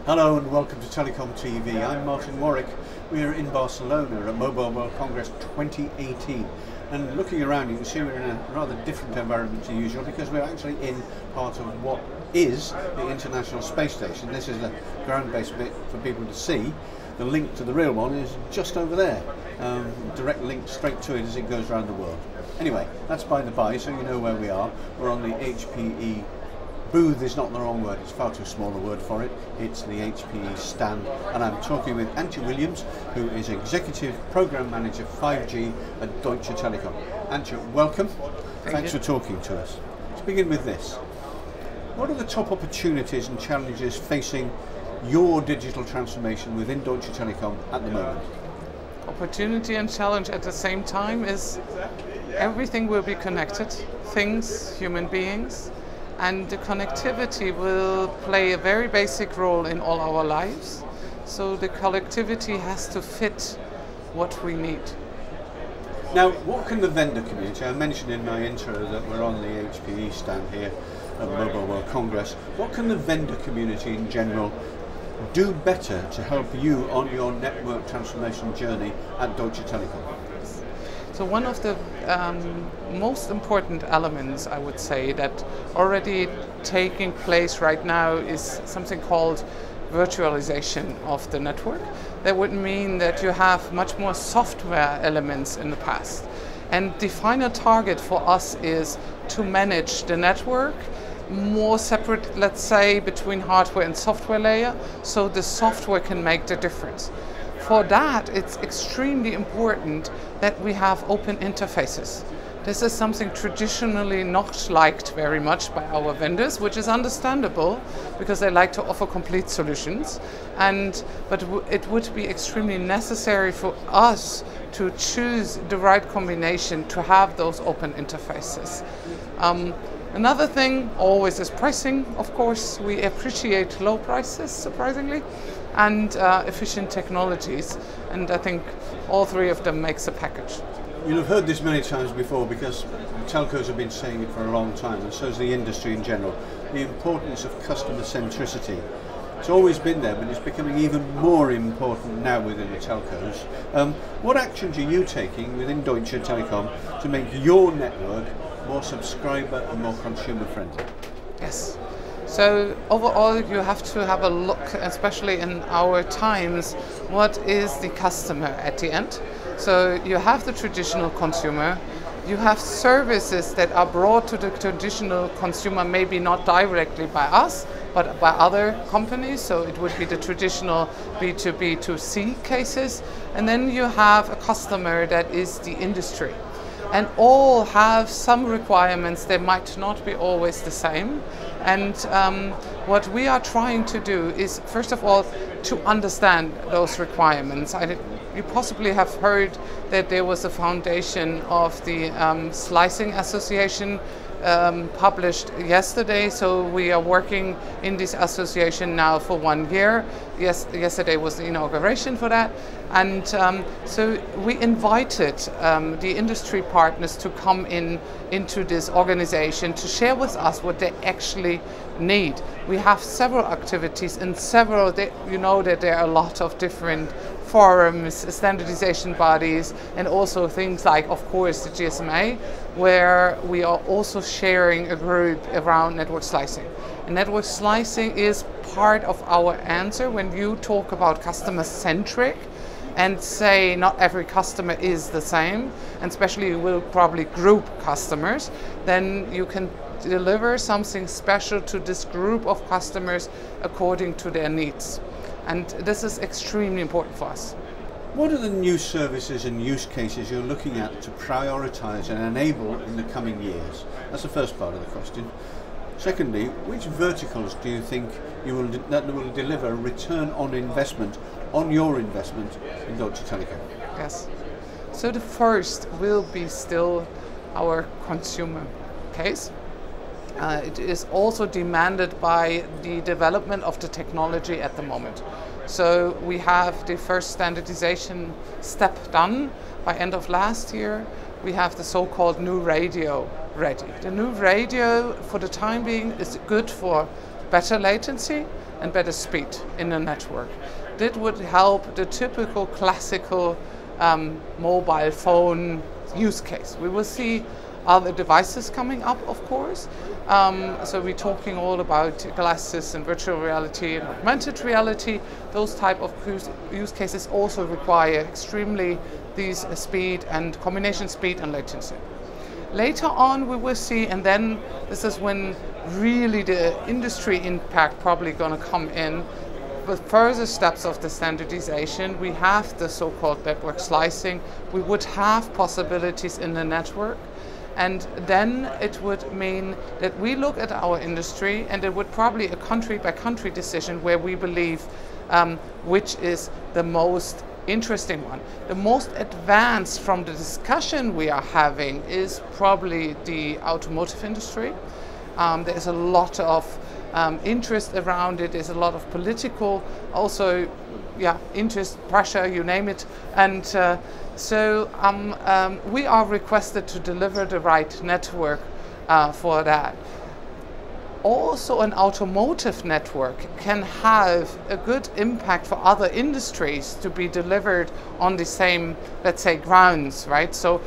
Hello and welcome to TelecomTV. I'm Martin Warwick. We're in Barcelona at Mobile World Congress 2018. And looking around, you can see we're in a rather different environment to usual because we're actually in part of what is the International Space Station. This is the ground-based bit for people to see. The link to the real one is just over there. Direct link straight to it as it goes around the world. Anyway, that's by the by, so you know where we are. We're on the HPE booth is not the wrong word, it's far too small a word for it. It's the HPE stand, and I'm talking with Antje Williams, who is Executive Program Manager 5G at Deutsche Telekom. Antje, welcome. Thanks for talking to us. Let's begin with this. What are the top opportunities and challenges facing your digital transformation within Deutsche Telekom at the moment? Opportunity and challenge at the same time is everything will be connected, things, human beings, and the connectivity will play a very basic role in all our lives. So the connectivity has to fit what we need. Now, what can the vendor community, I mentioned in my intro that we're on the HPE stand here at Mobile World Congress, what can the vendor community in general do better to help you on your network transformation journey at Deutsche Telekom? So one of the most important elements, I would say, that already taking place right now is something called virtualization of the network. That would mean that you have much more software elements in the past. And the final target for us is to manage the network more separate, let's say, between hardware and software layer, so the software can make the difference. For that, it's extremely important that we have open interfaces. This is something traditionally not liked very much by our vendors, which is understandable because they like to offer complete solutions. But it would be extremely necessary for us to choose the right combination to have those open interfaces. Another thing always is pricing. Of course, we appreciate low prices, surprisingly, and efficient technologies. And I think all three of them makes a package. You'll have heard this many times before because telcos have been saying it for a long time, and so has the industry in general. The importance of customer centricity. It's always been there, but it's becoming even more important now within the telcos. What actions are you taking within Deutsche Telekom to make your network more subscriber and more consumer friendly? Yes. So overall, you have to have a look, especially in our times, what is the customer at the end. So you have the traditional consumer, you have services that are brought to the traditional consumer, maybe not directly by us, but by other companies. So it would be the traditional B2B2C cases. And then you have a customer that is the industry. And all have some requirements. They might not be always the same. And what we are trying to do is, first of all, to understand those requirements. You possibly have heard that there was a foundation of the Slicing Association published yesterday, so we are working in this association now for 1 year. Yesterday was the inauguration for that, and so we invited the industry partners to come into this organization to share with us what they actually need. We have several activities and you know that there are a lot of different forums, standardization bodies, and also things like, of course, the GSMA, where we are also sharing a group around network slicing. And network slicing is part of our answer when you talk about customer-centric and say not every customer is the same, and especially you will probably group customers, then you can deliver something special to this group of customers according to their needs. And this is extremely important for us. What are the new services and use cases you're looking at to prioritize and enable in the coming years? That's the first part of the question. Secondly, which verticals do you think that will deliver return on investment on your investment in Deutsche Telekom? Yes. So the first will be still our consumer case. It is also demanded by the development of the technology at the moment. So we have the first standardization step done by end of last year. We have the so-called new radio ready. The new radio, for the time being, is good for better latency and better speed in the network. That would help the typical classical mobile phone use case. We will see other devices coming up, of course. So we're talking all about glasses and virtual reality and augmented reality. Those type of use cases also require extremely these speed and combination speed and latency. Later on we will see, and then this is when really the industry impact probably going to come in. With further steps of the standardization, we have the so-called network slicing. We would have possibilities in the network. And then it would mean that we look at our industry, and it would probably a country by country decision where we believe which is the most interesting one. The most advanced from the discussion we are having is probably the automotive industry. There is a lot of interest around it. There's a lot of political, also, interest, pressure, you name it. And so we are requested to deliver the right network for that. Also, an automotive network can have a good impact for other industries to be delivered on the same, let's say, grounds, right? So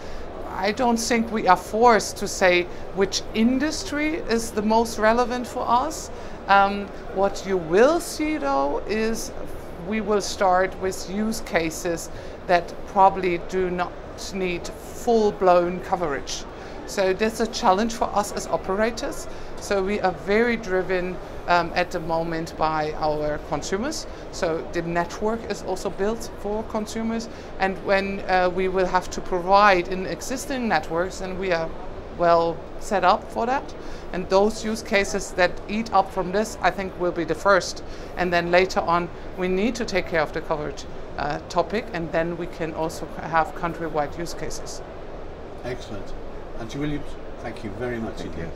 I don't think we are forced to say which industry is the most relevant for us. What you will see, though, is we will start with use cases that probably do not need full-blown coverage. So that's a challenge for us as operators. So we are very driven at the moment by our consumers. So the network is also built for consumers. And when we will have to provide in existing networks, and we are well set up for that. And those use cases that eat up from this, I think, will be the first. And then later on, we need to take care of the coverage topic, and then we can also have countrywide use cases. Excellent. Antje Williams, thank you very much indeed.